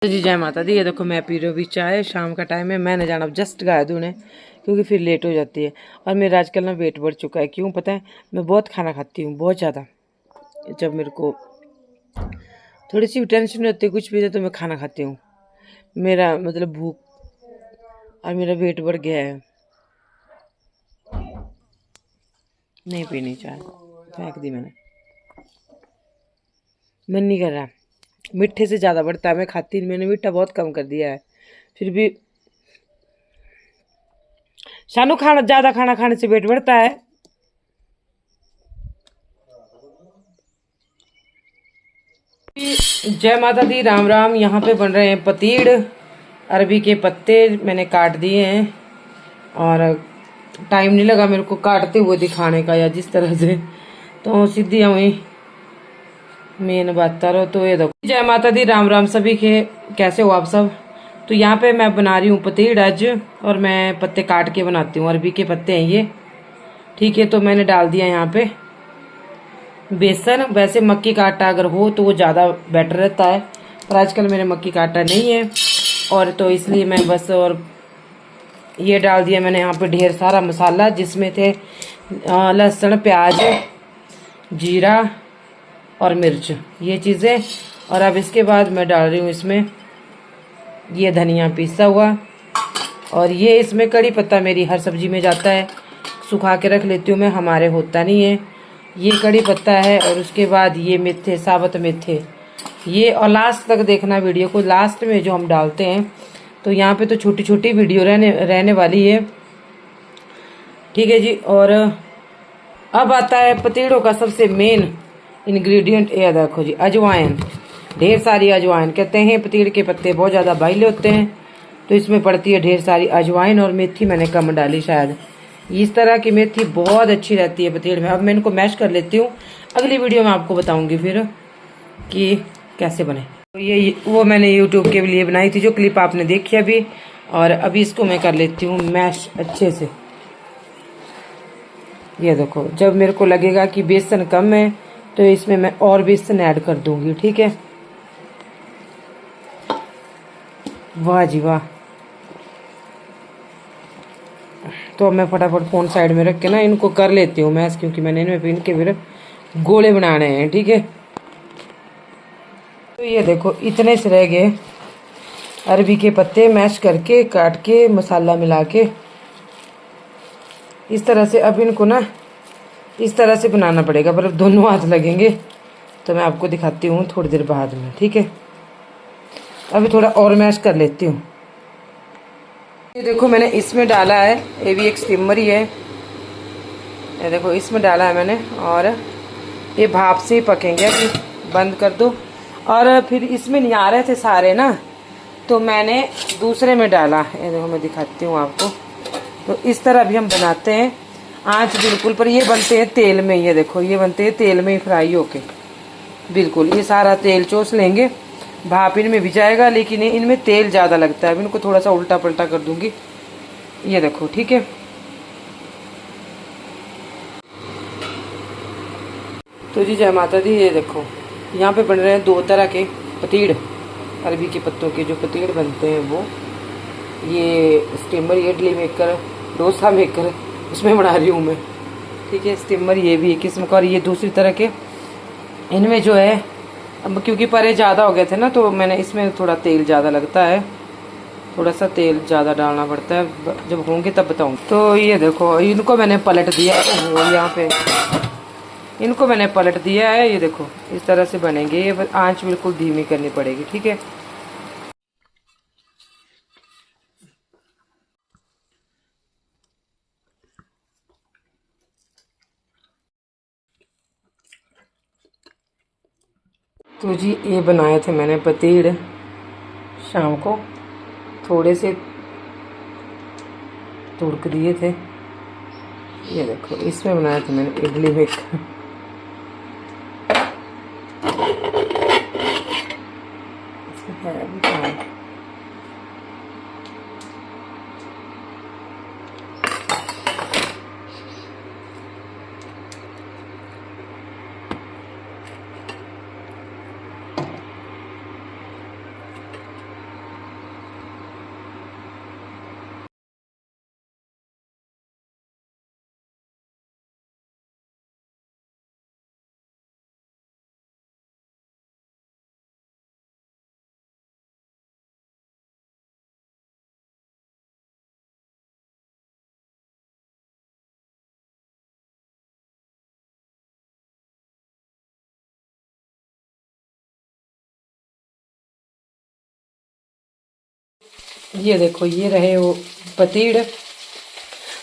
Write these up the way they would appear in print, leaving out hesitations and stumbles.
जी जय माता दी। ये देखो मैं पी रही हूँ भी चाय, शाम का टाइम है। मैंने जाना जस्ट गाय दूने क्योंकि फिर लेट हो जाती है। और मेरा आजकल ना वेट बढ़ चुका है। क्यों पता है? मैं बहुत खाना खाती हूँ, बहुत ज़्यादा। जब मेरे को थोड़ी सी टेंशन होती है कुछ भी तो मैं खाना खाती हूँ। मेरा मतलब भूख, और मेरा वेट बढ़ गया है। नहीं पीनी चाय, फेंक दी मैंने। मन नहीं कर रहा, मीठे से ज़्यादा बढ़ता है। मैं खाती नहीं, मैंने मीठा बहुत कम कर दिया है। फिर भी शानू खाना ज़्यादा खाना खाने से वेट बढ़ता है। जय माता दी, राम राम। यहाँ पे बन रहे हैं पतीड़। अरबी के पत्ते मैंने काट दिए हैं और टाइम नहीं लगा मेरे को काटते हुए दिखाने का, या जिस तरह से तो सीधी हुई मेन बात रहो। तो ये देखो, जय माता दी, राम राम सभी के। कैसे हो आप सब? तो यहाँ पे मैं बना रही हूँ पतीड़ आज, और मैं पत्ते काट के बनाती हूँ। अरबी के पत्ते हैं ये, ठीक है। तो मैंने डाल दिया यहाँ पे बेसन। वैसे मक्की का आटा अगर हो तो वो ज़्यादा बेटर रहता है, पर आजकल मेरे मक्की का आटा नहीं है, और तो इसलिए मैं बस और ये डाल दिया मैंने यहाँ पे ढेर सारा मसाला, जिसमें थे लहसुन, प्याज, जीरा और मिर्च, ये चीज़ें। और अब इसके बाद मैं डाल रही हूँ इसमें ये धनिया पीसा हुआ, और ये इसमें कड़ी पत्ता मेरी हर सब्जी में जाता है, सुखा के रख लेती हूँ मैं, हमारे होता नहीं है। ये कड़ी पत्ता है, और उसके बाद ये मेथे, साबुत मेथे ये। और लास्ट तक देखना वीडियो को, लास्ट में जो हम डालते हैं। तो यहाँ पे तो छोटी छोटी वीडियो रहने वाली है, ठीक है जी। और अब आता है पतीड़ों का सबसे मेन इंग्रेडिएंट। ये देखो जी, अजवाइन। ढेर सारी अजवाइन। कहते हैं पतीड़ के पत्ते बहुत ज़्यादा भाईले होते हैं, तो इसमें पड़ती है ढेर सारी अजवाइन। और मेथी मैंने कम डाली शायद। इस तरह की मेथी बहुत अच्छी रहती है पतीड़ में। अब मैं इनको मैश कर लेती हूँ, अगली वीडियो में आपको बताऊंगी फिर कि कैसे बने। तो ये वो मैंने यूट्यूब के लिए बनाई थी, जो क्लिप आपने देखी अभी। और अभी इसको मैं कर लेती हूँ मैश अच्छे से। ये देखो, जब मेरे को लगेगा कि बेसन कम है तो इसमें मैं और बेसन ऐड कर दूंगी, ठीक है। वाह जी वाह। तो अब मैं फटाफट फोन साइड में रख के ना इनको कर लेती हूँ मैश, क्योंकि मैंने इनके फिर गोले बनाने हैं, ठीक है। तो ये देखो, इतने से रह गए अरबी के पत्ते मैश करके, काट के, मसाला मिला के इस तरह से। अब इनको ना इस तरह से बनाना पड़ेगा, पर अब दोनों हाथ लगेंगे, तो मैं आपको दिखाती हूँ थोड़ी देर बाद में, ठीक है। अभी थोड़ा और मैश कर लेती हूँ। ये देखो मैंने इसमें डाला है, ये भी एक स्टीमर ही है। ये देखो इसमें डाला है मैंने, और ये भाप से ही पकेंगे। अभी बंद कर दो। और फिर इसमें नहीं आ रहे थे सारे ना, तो मैंने दूसरे में डाला। ये देखो मैं दिखाती हूँ आपको। तो इस तरह भी हम बनाते हैं, आँच बिल्कुल पर। ये बनते हैं तेल में, ये देखो ये बनते हैं तेल में ही फ्राई होके, बिल्कुल। ये सारा तेल चूस लेंगे, भाप इनमें भी जाएगा, लेकिन इनमें तेल ज़्यादा लगता है। अब इनको थोड़ा सा उल्टा पलटा कर दूंगी, ये देखो, ठीक है। तो जी जय माता दी। ये देखो यहाँ पे बन रहे हैं दो तरह के पतीड़, अरबी के पत्तों के जो पतीड़ बनते हैं वो। ये steamer, idli maker, dosa maker, उसमें बना रही हूँ मैं, ठीक है। स्टीमर ये भी एक किस्म का, और ये दूसरी तरह के। इनमें जो है, अब क्योंकि परे ज़्यादा हो गए थे ना, तो मैंने इसमें थोड़ा तेल ज़्यादा लगता है, थोड़ा सा तेल ज़्यादा डालना पड़ता है। जब होंगे तब बताऊँ। तो ये देखो इनको मैंने पलट दिया है, यहाँ पे इनको मैंने पलट दिया है। ये देखो इस तरह से बनेंगे। ये आंच बिल्कुल धीमी करनी पड़ेगी, ठीक है। तो जी ये बनाए थे मैंने पतीड़ शाम को, थोड़े से तुड़क दिए थे। ये देखो इसमें बनाए थे मैंने इडली मेकर। इसमें है भी कहाँ? ये देखो, ये रहे वो पतीड़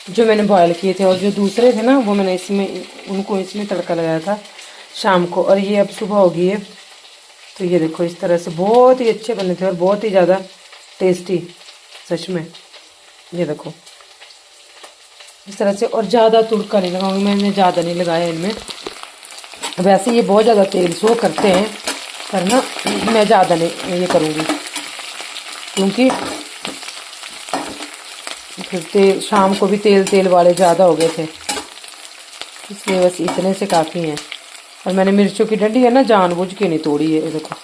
जो मैंने बॉयल किए थे, और जो दूसरे थे ना वो मैंने उनको इसमें तड़का लगाया था शाम को, और ये अब सुबह हो गई है। तो ये देखो, इस तरह से बहुत ही अच्छे बने थे और बहुत ही ज़्यादा टेस्टी, सच में। ये देखो इस तरह से, और ज़्यादा तुड़का नहीं लगाऊंगी, मैंने ज़्यादा नहीं लगाया इनमें। वैसे ये बहुत ज़्यादा तेल शो करते हैं, पर ना मैं ज़्यादा नहीं ये करूँगी, क्योंकि फिर तेल शाम को भी तेल तेल वाले ज़्यादा हो गए थे, इसलिए बस इतने से काफ़ी हैं। और मैंने मिर्चों की डंडी है ना जानबूझ के नहीं तोड़ी है, देखो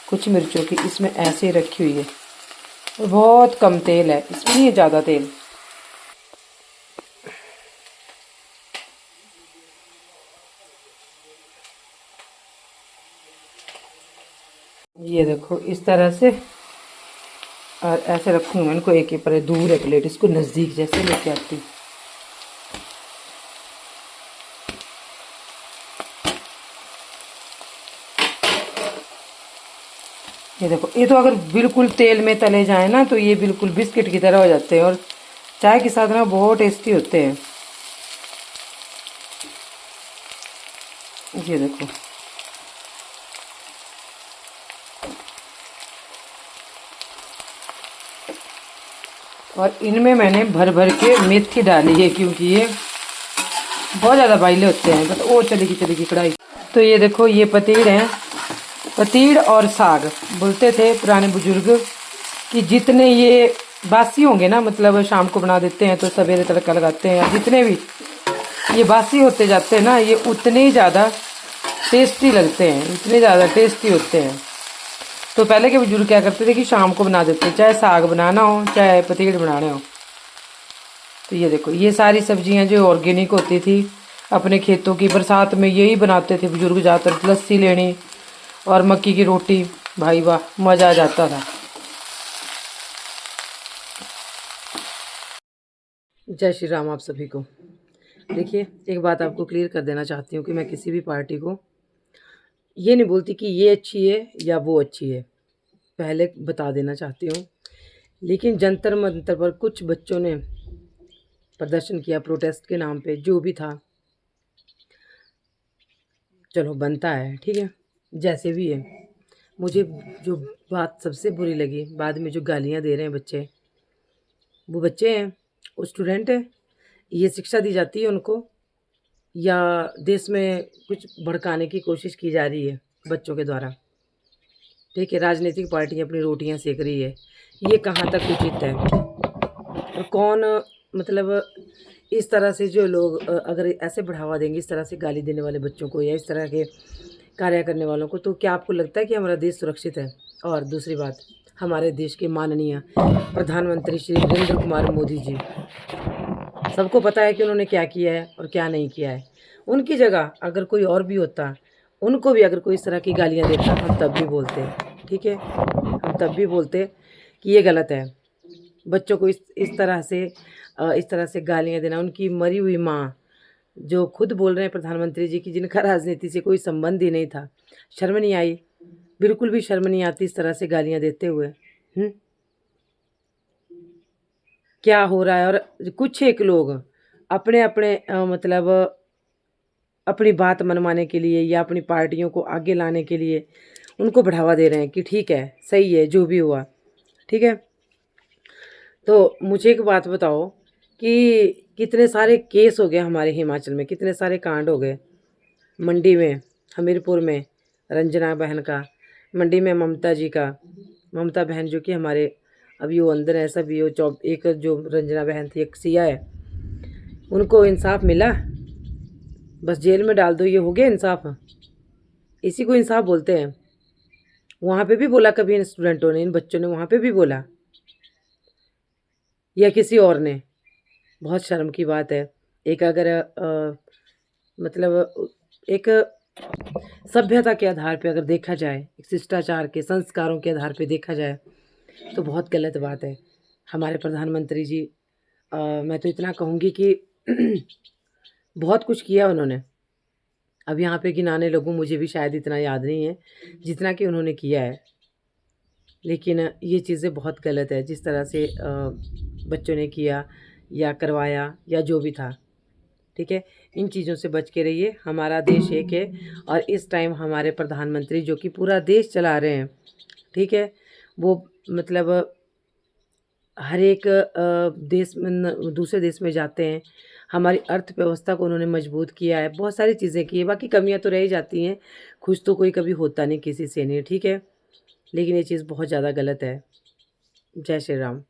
कुछ मिर्चों की इसमें ऐसे ही रखी हुई है, और बहुत कम तेल है इसमें, नहीं है ज़्यादा तेल। ये देखो इस तरह से, और ऐसे रखूँगी मैं इनको, एक ही पर दूर है प्लेट, इसको नज़दीक जैसे लेके आती। ये देखो, ये तो अगर बिल्कुल तेल में तले जाए ना तो ये बिल्कुल बिस्किट की तरह हो जाते हैं, और चाय के साथ ना बहुत टेस्टी होते हैं। ये देखो, और इनमें मैंने भर भर के मेथी डाली है, क्योंकि ये बहुत ज़्यादा बाइले होते हैं। बट वो चलेगी कढ़ाई। तो ये देखो, ये पतीड़ हैं, पतीड़ और साग। बोलते थे पुराने बुजुर्ग कि जितने ये बासी होंगे ना, मतलब शाम को बना देते हैं तो सवेरे तड़का लगाते हैं, जितने भी ये बासी होते जाते हैं ना, ये उतने ही ज़्यादा टेस्टी लगते हैं, उतने ज़्यादा टेस्टी होते हैं। तो पहले के बुजुर्ग क्या करते थे कि शाम को बना देते, चाहे साग बनाना हो चाहे पतीड़ बनाने हो। तो ये देखो, ये सारी सब्जियां जो ऑर्गेनिक होती थी अपने खेतों की, बरसात में यही बनाते थे बुजुर्ग ज़्यादातर, लस्सी लेनी और मक्की की रोटी, भाई वाह मज़ा आ जाता था। जय श्री राम आप सभी को। देखिए, एक बात आपको क्लियर कर देना चाहती हूँ कि मैं किसी भी पार्टी को ये नहीं बोलती कि ये अच्छी है या वो अच्छी है, पहले बता देना चाहती हूँ। लेकिन जंतर मंतर पर कुछ बच्चों ने प्रदर्शन किया प्रोटेस्ट के नाम पे, जो भी था चलो बनता है, ठीक है, जैसे भी है। मुझे जो बात सबसे बुरी लगी, बाद में जो गालियाँ दे रहे हैं बच्चे, वो बच्चे हैं, वो स्टूडेंट है, ये शिक्षा दी जाती है उनको, या देश में कुछ भड़काने की कोशिश की जा रही है बच्चों के द्वारा। ठीक है, राजनीतिक पार्टियाँ अपनी रोटियां सेक रही है, ये कहाँ तक उचित है? और कौन, मतलब इस तरह से जो लोग अगर ऐसे बढ़ावा देंगे, इस तरह से गाली देने वाले बच्चों को या इस तरह के कार्य करने वालों को, तो क्या आपको लगता है कि हमारा देश सुरक्षित है? और दूसरी बात, हमारे देश के माननीय प्रधानमंत्री श्री नरेंद्र कुमार मोदी जी, सबको पता है कि उन्होंने क्या किया है और क्या नहीं किया है। उनकी जगह अगर कोई और भी होता, उनको भी अगर कोई इस तरह की गालियाँ देता, हम तब भी बोलते, ठीक है, हम तब भी बोलते कि ये गलत है। बच्चों को इस तरह से गालियाँ देना, उनकी मरी हुई माँ जो खुद बोल रहे हैं प्रधानमंत्री जी की, जिनका राजनीति से कोई संबंध ही नहीं था, शर्म नहीं आई? बिल्कुल भी शर्म नहीं आती इस तरह से गालियाँ देते हुए। क्या हो रहा है? और कुछ एक लोग अपने अपने मतलब अपनी बात मनवाने के लिए या अपनी पार्टियों को आगे लाने के लिए उनको बढ़ावा दे रहे हैं कि ठीक है, सही है जो भी हुआ, ठीक है। तो मुझे एक बात बताओ कि कितने सारे केस हो गए हमारे हिमाचल में, कितने सारे कांड हो गए। मंडी में, हमीरपुर में रंजना बहन का, मंडी में ममता जी का, ममता बहन जो कि हमारे अभी वो अंदर है, सब ये एक जो रंजना बहन थी, एक सिया है, उनको इंसाफ मिला? बस जेल में डाल दो, ये हो गया इंसाफ? इसी को इंसाफ बोलते हैं। वहाँ पे भी बोला कभी इन स्टूडेंटों ने, इन बच्चों ने वहाँ पे भी बोला, या किसी और ने? बहुत शर्म की बात है। एक अगर मतलब एक सभ्यता के आधार पे अगर देखा जाए, एक शिष्टाचार के संस्कारों के आधार पे देखा जाए, तो बहुत गलत बात है। हमारे प्रधानमंत्री जी, मैं तो इतना कहूँगी कि बहुत कुछ किया उन्होंने। अब यहाँ पे गिनाने लगूँ, मुझे भी शायद इतना याद नहीं है जितना कि उन्होंने किया है। लेकिन ये चीज़ें बहुत गलत है जिस तरह से बच्चों ने किया या करवाया या जो भी था। ठीक है, इन चीज़ों से बच के रहिए। हमारा देश एक है और इस टाइम हमारे प्रधानमंत्री जो कि पूरा देश चला रहे हैं, ठीक है, वो मतलब हर एक देश में दूसरे देश में जाते हैं, हमारी अर्थव्यवस्था को उन्होंने मजबूत किया है, बहुत सारी चीज़ें की है। बाकी कमियां तो रह ही जाती हैं, खुश तो कोई कभी होता नहीं किसी से नहीं, ठीक है, लेकिन ये चीज़ बहुत ज़्यादा गलत है। जय श्री राम।